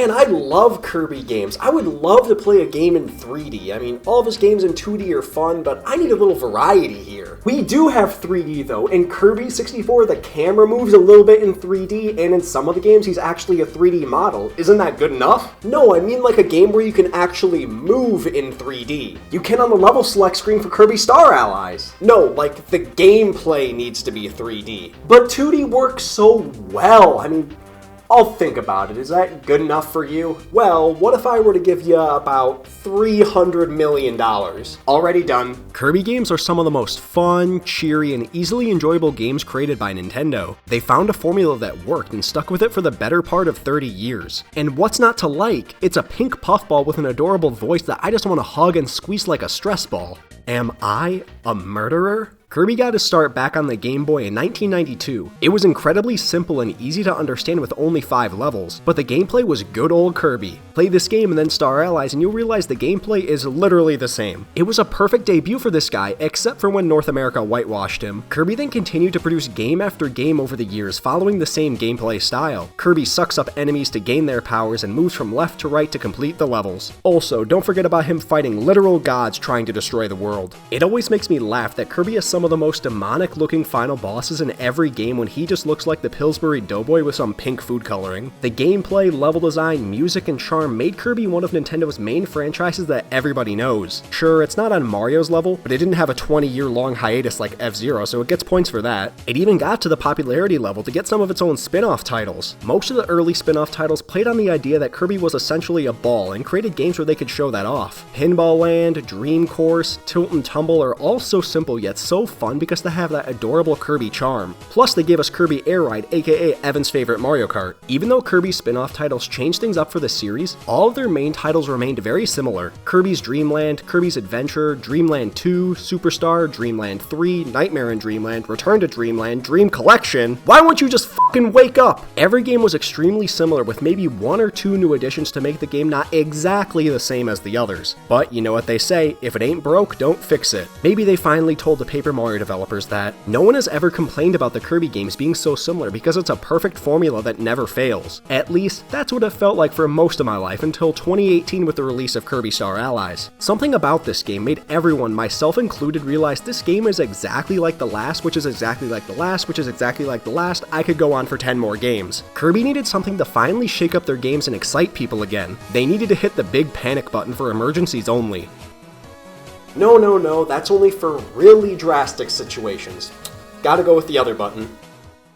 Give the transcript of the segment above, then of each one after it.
Man, I love Kirby games. I would love to play a game in 3D. I mean, all of his games in 2D are fun, but I need a little variety here. We do have 3D though. In Kirby 64, the camera moves a little bit in 3D, and in some of the games, he's actually a 3D model. Isn't that good enough? No, I mean like a game where you can actually move in 3D. You can on the level select screen for Kirby Star Allies. No, like the gameplay needs to be 3D. But 2D works so well. I mean, I'll think about it. Is that good enough for you? Well, what if I were to give you about $300 million? Already done. Kirby games are some of the most fun, cheery, and easily enjoyable games created by Nintendo. They found a formula that worked and stuck with it for the better part of 30 years. And what's not to like? It's a pink puffball with an adorable voice that I just want to hug and squeeze like a stress ball. Am I a murderer? Kirby got his start back on the Game Boy in 1992. It was incredibly simple and easy to understand with only 5 levels, but the gameplay was good old Kirby. Play this game and then Star Allies and you'll realize the gameplay is literally the same. It was a perfect debut for this guy, except for when North America whitewashed him. Kirby then continued to produce game after game over the years, following the same gameplay style. Kirby sucks up enemies to gain their powers and moves from left to right to complete the levels. Also, don't forget about him fighting literal gods trying to destroy the world. It always makes me laugh that Kirby has some of the most demonic looking final bosses in every game when he just looks like the Pillsbury Doughboy with some pink food coloring. The gameplay, level design, music, and charm made Kirby one of Nintendo's main franchises that everybody knows. Sure, it's not on Mario's level, but it didn't have a 20-year-long hiatus like F-Zero, so it gets points for that. It even got to the popularity level to get some of its own spin-off titles. Most of the early spin-off titles played on the idea that Kirby was essentially a ball and created games where they could show that off. Pinball Land, Dream Course, Tilt and Tumble are all so simple yet so fun because they have that adorable Kirby charm. Plus, they gave us Kirby Air Ride, aka Evan's favorite Mario Kart. Even though Kirby's spin-off titles changed things up for the series, all of their main titles remained very similar. Kirby's Dream Land, Kirby's Adventure, Dreamland 2, Superstar, Dreamland 3, Nightmare in Dreamland, Return to Dreamland, Dream Collection. Why won't you just fucking wake up? Every game was extremely similar with maybe 1 or 2 new additions to make the game not exactly the same as the others. But you know what they say, if it ain't broke, don't fix it. Maybe they finally told the Paper Mario developers that no one has ever complained about the Kirby games being so similar because it's a perfect formula that never fails. At least, that's what it felt like for most of my life until 2018 with the release of Kirby Star Allies. Something about this game made everyone, myself included, realize this game is exactly like the last, which is exactly like the last, which is exactly like the last. I could go on for 10 more games. Kirby needed something to finally shake up their games and excite people again. They needed to hit the big panic button for emergencies only. No, that's only for really drastic situations. Gotta go with the other button.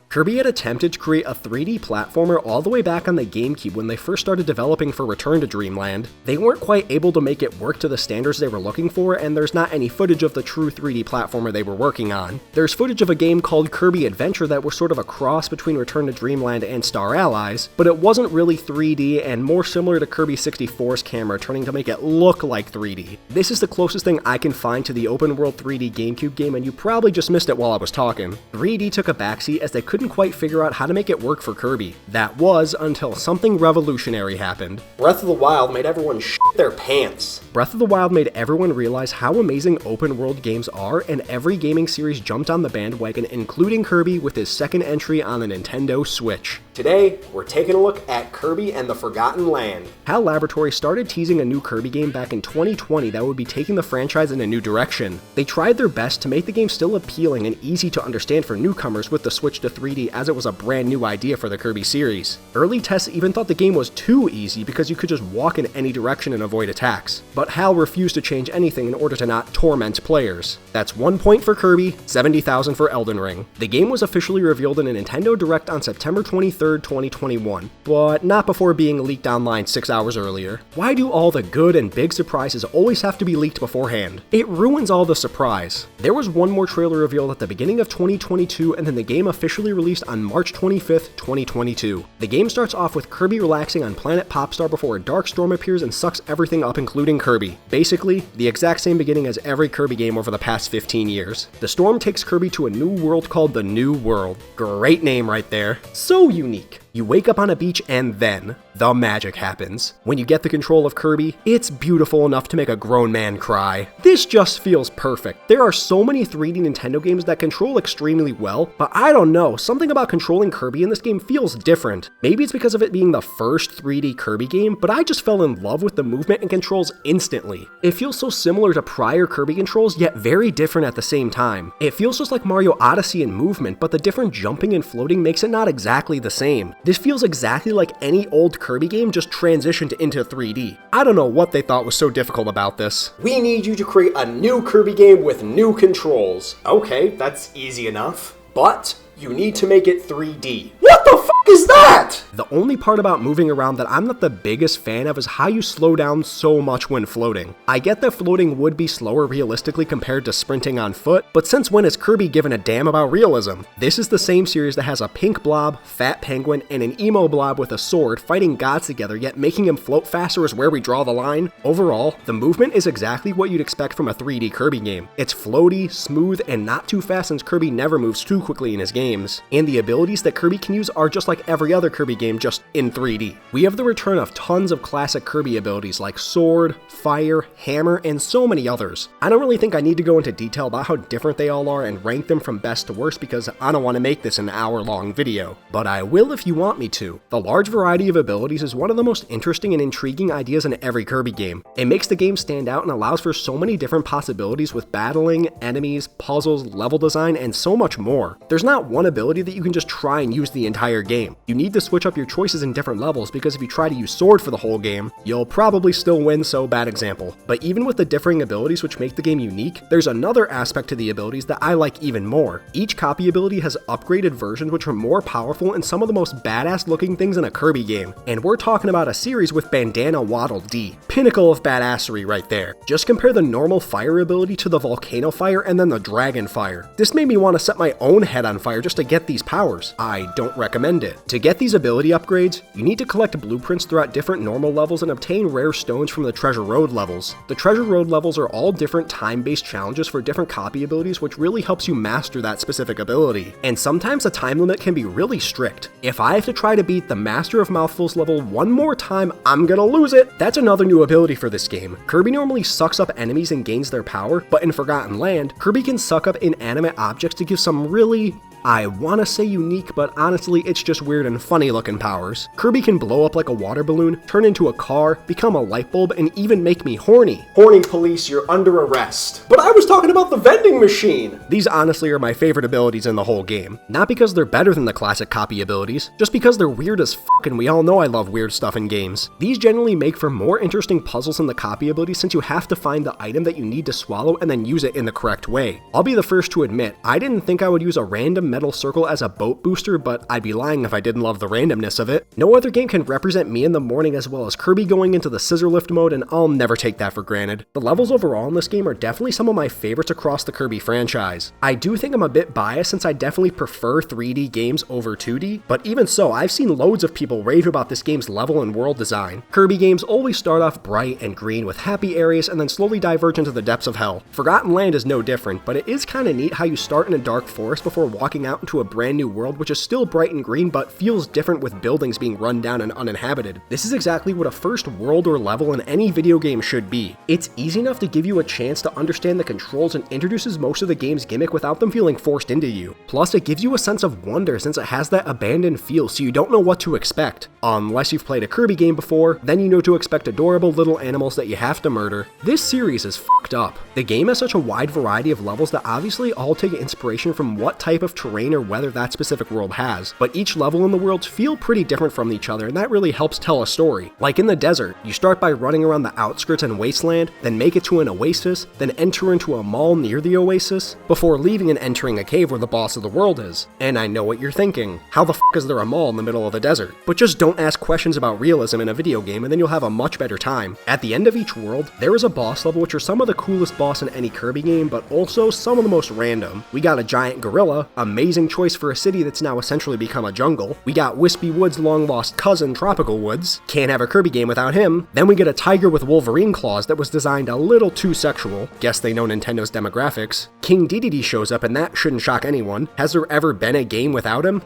Kirby had attempted to create a 3D platformer all the way back on the GameCube when they first started developing for Return to Dreamland. They weren't quite able to make it work to the standards they were looking for, and there's not any footage of the true 3D platformer they were working on. There's footage of a game called Kirby Adventure that was sort of a cross between Return to Dreamland and Star Allies, but it wasn't really 3D and more similar to Kirby 64's camera turning to make it look like 3D. This is the closest thing I can find to the open world 3D GameCube game, and you probably just missed it while I was talking. 3D took a backseat as they couldn't quite figure out how to make it work for Kirby. That was until something revolutionary happened. Breath of the Wild made everyone shit their pants. Breath of the Wild made everyone realize how amazing open world games are, and every gaming series jumped on the bandwagon, including Kirby with his second entry on the Nintendo Switch. Today, we're taking a look at Kirby and the Forgotten Land. HAL Laboratory started teasing a new Kirby game back in 2020 that would be taking the franchise in a new direction. They tried their best to make the game still appealing and easy to understand for newcomers with the switch to 3D, as it was a brand new idea for the Kirby series. Early tests even thought the game was too easy because you could just walk in any direction and avoid attacks. But HAL refused to change anything in order to not torment players. That's 1 point for Kirby, 70,000 for Elden Ring. The game was officially revealed in a Nintendo Direct on September 23rd, 2021, but not before being leaked online 6 hours earlier. Why do all the good and big surprises always have to be leaked beforehand? It ruins all the surprise. There was one more trailer revealed at the beginning of 2022, and then the game officially released on March 25th, 2022. The game starts off with Kirby relaxing on Planet Popstar before a dark storm appears and sucks everything up, including Kirby. Basically, the exact same beginning as every Kirby game over the past 15 years. The storm takes Kirby to a new world called the New World. Great name right there. So unique. You wake up on a beach and then the magic happens. When you get the control of Kirby, it's beautiful enough to make a grown man cry. This just feels perfect. There are so many 3D Nintendo games that control extremely well, but I don't know, something about controlling Kirby in this game feels different. Maybe it's because of it being the first 3D Kirby game, but I just fell in love with the movement and controls instantly. It feels so similar to prior Kirby controls, yet very different at the same time. It feels just like Mario Odyssey in movement, but the different jumping and floating makes it not exactly the same. This feels exactly like any old Kirby game just transitioned into 3D. I don't know what they thought was so difficult about this. We need you to create a new Kirby game with new controls. Okay, that's easy enough. But you need to make it 3D. What the fuck is that? The only part about moving around that I'm not the biggest fan of is how you slow down so much when floating. I get that floating would be slower realistically compared to sprinting on foot, but since when has Kirby given a damn about realism? This is the same series that has a pink blob, fat penguin, and an emo blob with a sword fighting gods together, yet making him float faster is where we draw the line. Overall, the movement is exactly what you'd expect from a 3D Kirby game. It's floaty, smooth, and not too fast since Kirby never moves too quickly in his games. And the abilities that Kirby can use are just like every other Kirby game, just in 3D. We have the return of tons of classic Kirby abilities like sword, fire, hammer, and so many others. I don't really think I need to go into detail about how different they all are and rank them from best to worst because I don't want to make this an hour-long video, but I will if you want me to. The large variety of abilities is one of the most interesting and intriguing ideas in every Kirby game. It makes the game stand out and allows for so many different possibilities with battling, enemies, puzzles, level design, and so much more. There's not one ability that you can just try and use the entire game. You need to switch up your choices in different levels because if you try to use sword for the whole game, you'll probably still win, so bad example. But even with the differing abilities which make the game unique, there's another aspect to the abilities that I like even more. Each copy ability has upgraded versions which are more powerful and some of the most badass looking things in a Kirby game. And we're talking about a series with Bandana Waddle Dee. Pinnacle of badassery right there. Just compare the normal fire ability to the volcano fire and then the dragon fire. This made me want to set my own head on fire just to get these powers. I don't recommend it. To get these ability upgrades, you need to collect blueprints throughout different normal levels and obtain rare stones from the Treasure Road levels. The Treasure Road levels are all different time-based challenges for different copy abilities, which really helps you master that specific ability. And sometimes the time limit can be really strict. If I have to try to beat the Master of Mouthfuls level one more time, I'm gonna lose it. That's another new ability for this game. Kirby normally sucks up enemies and gains their power, but in Forgotten Land, Kirby can suck up inanimate objects to give some really, I want to say unique, but honestly it's just weird and funny looking powers. Kirby can blow up like a water balloon, turn into a car, become a light bulb, and even make me horny. Horny police, you're under arrest. But I was talking about the vending machine! These honestly are my favorite abilities in the whole game. Not because they're better than the classic copy abilities, just because they're weird as fuck and we all know I love weird stuff in games. These generally make for more interesting puzzles than the copy abilities since you have to find the item that you need to swallow and then use it in the correct way. I'll be the first to admit, I didn't think I would use a random metal circle as a boat booster, but I'd be lying if I didn't love the randomness of it. No other game can represent me in the morning as well as Kirby going into the scissor lift mode, and I'll never take that for granted. The levels overall in this game are definitely some of my favorites across the Kirby franchise. I do think I'm a bit biased since I definitely prefer 3D games over 2D, but even so, I've seen loads of people rave about this game's level and world design. Kirby games always start off bright and green with happy areas and then slowly diverge into the depths of hell. Forgotten Land is no different, but it is kinda neat how you start in a dark forest before walking out into a brand new world which is still bright and green but feels different with buildings being run down and uninhabited. This is exactly what a first world or level in any video game should be. It's easy enough to give you a chance to understand the controls and introduces most of the game's gimmick without them feeling forced into you. Plus, it gives you a sense of wonder since it has that abandoned feel so you don't know what to expect. Unless you've played a Kirby game before, then you know to expect adorable little animals that you have to murder. This series is fucked up. The game has such a wide variety of levels that obviously all take inspiration from what type of terrain or weather that specific world has, but each level in the worlds feel pretty different from each other, and that really helps tell a story. Like in the desert, you start by running around the outskirts and wasteland, then make it to an oasis, then enter into a mall near the oasis, before leaving and entering a cave where the boss of the world is. And I know what you're thinking, how the fuck is there a mall in the middle of the desert? But just don't ask questions about realism in a video game and then you'll have a much better time. At the end of each world, there is a boss level which are some of the coolest boss in any Kirby game, but also some of the most random. We got a giant gorilla, amazing choice for a city that's now essentially become a jungle. We got Wispy Wood's long lost cousin, Tropical Woods. Can't have a Kirby game without him. Then we get a tiger with Wolverine claws that was designed a little too sexual. Guess they know Nintendo's demographics. King Dedede shows up and that shouldn't shock anyone. Has there ever been a game without him?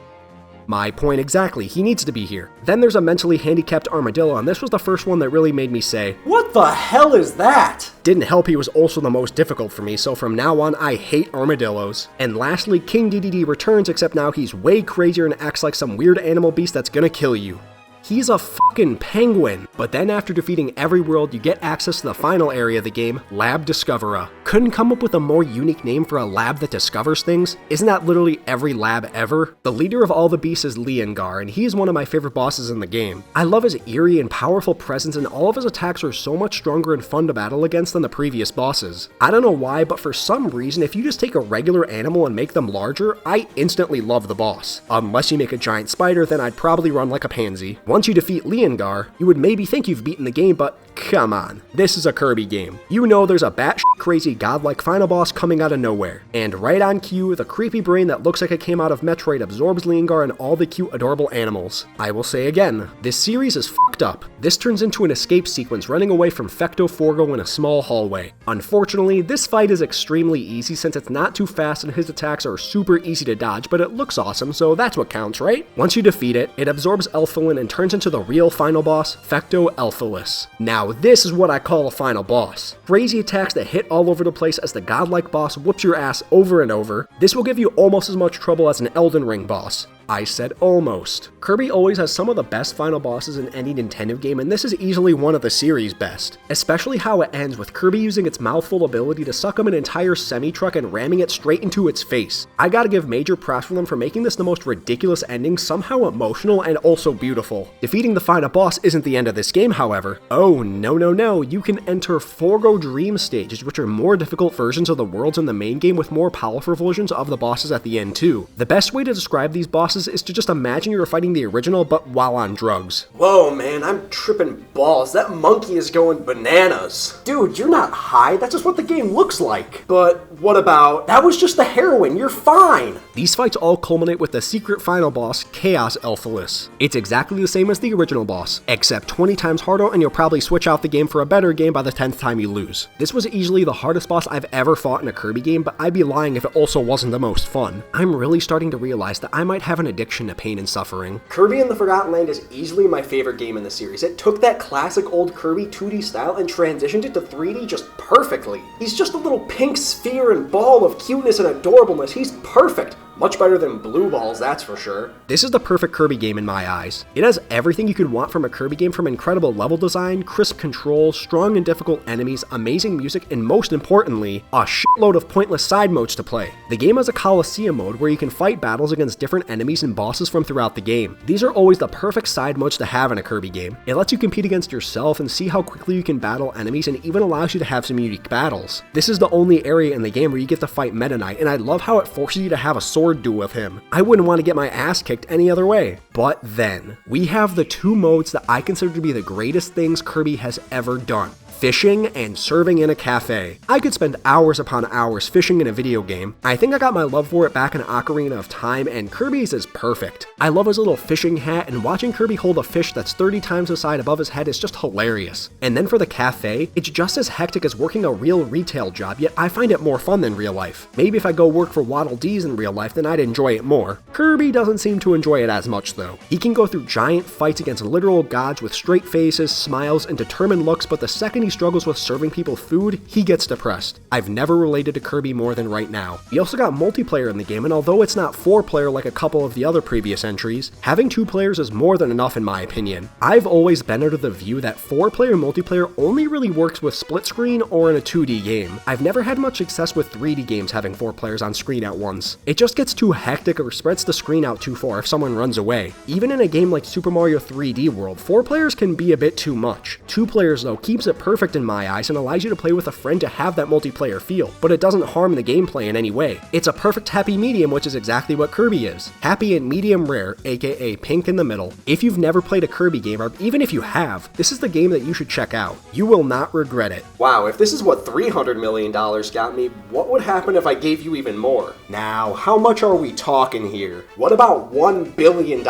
My point exactly, he needs to be here. Then there's a mentally handicapped armadillo, and this was the first one that really made me say, what the hell is that? Didn't help he was also the most difficult for me, so from now on I hate armadillos. And lastly, King DDD returns, except now he's way crazier and acts like some weird animal beast that's gonna kill you. He's a fucking penguin. But then after defeating every world, you get access to the final area of the game, Lab Discoverer. Couldn't come up with a more unique name for a lab that discovers things? Isn't that literally every lab ever? The leader of all the beasts is Leongar, and he is one of my favorite bosses in the game. I love his eerie and powerful presence, and all of his attacks are so much stronger and fun to battle against than the previous bosses. I don't know why, but for some reason, if you just take a regular animal and make them larger, I instantly love the boss. Unless you make a giant spider, then I'd probably run like a pansy. Once you defeat Leongar, you would maybe think you've beaten the game, but come on, this is a Kirby game. You know there's a batshit crazy godlike final boss coming out of nowhere. And right on cue, the creepy brain that looks like it came out of Metroid absorbs Leongar and all the cute adorable animals. I will say again, this series is fucked up. This turns into an escape sequence running away from Fecto Forgo in a small hallway. Unfortunately, this fight is extremely easy since it's not too fast and his attacks are super easy to dodge, but it looks awesome, so that's what counts, right? Once you defeat it, it absorbs Elfilin and turns into the real final boss, Fecto Elfilis. Now this is what I call a final boss. Crazy attacks that hit all over the place as the godlike boss whoops your ass over and over. This will give you almost as much trouble as an Elden Ring boss. I said almost. Kirby always has some of the best final bosses in any Nintendo game, and this is easily one of the series' best. Especially how it ends with Kirby using its mouthful ability to suck up an entire semi-truck and ramming it straight into its face. I gotta give major props for them for making this the most ridiculous ending, somehow emotional and also beautiful. Defeating the final boss isn't the end of this game, however. Oh no, you can enter Forgo Dream stages, which are more difficult versions of the worlds in the main game with more powerful versions of the bosses at the end too. The best way to describe these bosses is to just imagine you're fighting the original but while on drugs. Whoa man, I'm tripping balls. That monkey is going bananas. Dude, you're not high, that's just what the game looks like. But what about, that was just the heroin, you're fine. These fights all culminate with the secret final boss, Chaos Elfilis. It's exactly the same as the original boss, except 20 times harder, and you'll probably switch out the game for a better game by the 10th time you lose. This was easily the hardest boss I've ever fought in a Kirby game, but I'd be lying if it also wasn't the most fun. I'm really starting to realize that I might have an addiction to pain and suffering. Kirby and the Forgotten Land is easily my favorite game in the series. It took that classic old Kirby 2D style and transitioned it to 3D just perfectly. He's just a little pink sphere and ball of cuteness and adorableness. He's perfect. Much better than Blue Balls, that's for sure. This is the perfect Kirby game in my eyes. It has everything you could want from a Kirby game, from incredible level design, crisp controls, strong and difficult enemies, amazing music, and most importantly, a shitload of pointless side modes to play. The game has a Coliseum mode where you can fight battles against different enemies and bosses from throughout the game. These are always the perfect side modes to have in a Kirby game. It lets you compete against yourself and see how quickly you can battle enemies, and even allows you to have some unique battles. This is the only area in the game where you get to fight Meta Knight, and I love how it forces you to have a sword duel with him. I wouldn't want to get my ass kicked any other way. But then, we have the two modes that I consider to be the greatest things Kirby has ever done. Fishing and serving in a cafe. I could spend hours upon hours fishing in a video game. I think I got my love for it back in Ocarina of Time, and Kirby's is perfect. I love his little fishing hat, and watching Kirby hold a fish that's 30 times the size above his head is just hilarious. And then for the cafe, it's just as hectic as working a real retail job, yet I find it more fun than real life. Maybe if I go work for Waddle Dees in real life, then I'd enjoy it more. Kirby doesn't seem to enjoy it as much though. He can go through giant fights against literal gods with straight faces, smiles, and determined looks, but the second he struggles with serving people food, he gets depressed. I've never related to Kirby more than right now. We also got multiplayer in the game, and although it's not 4-player like a couple of the other previous entries, having 2 players is more than enough in my opinion. I've always been under the view that 4-player multiplayer only really works with split screen or in a 2D game. I've never had much success with 3D games having 4 players on screen at once. It just gets too hectic or spreads the screen out too far if someone runs away. Even in a game like Super Mario 3D World, 4 players can be a bit too much. 2 players though keeps it perfect in my eyes and allows you to play with a friend to have that multiplayer feel, but it doesn't harm the gameplay in any way. It's a perfect happy medium, which is exactly what Kirby is. Happy and medium rare, aka pink in the middle. If you've never played a Kirby game, or even if you have, this is the game that you should check out. You will not regret it. Wow, if this is what $300 million got me, what would happen if I gave you even more? Now, how much are we talking here? What about $1 billion?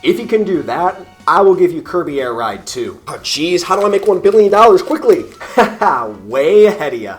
If you can do that, I will give you Kirby Air Ride 2. Oh geez, how do I make $1 billion quickly? Haha, way ahead of ya.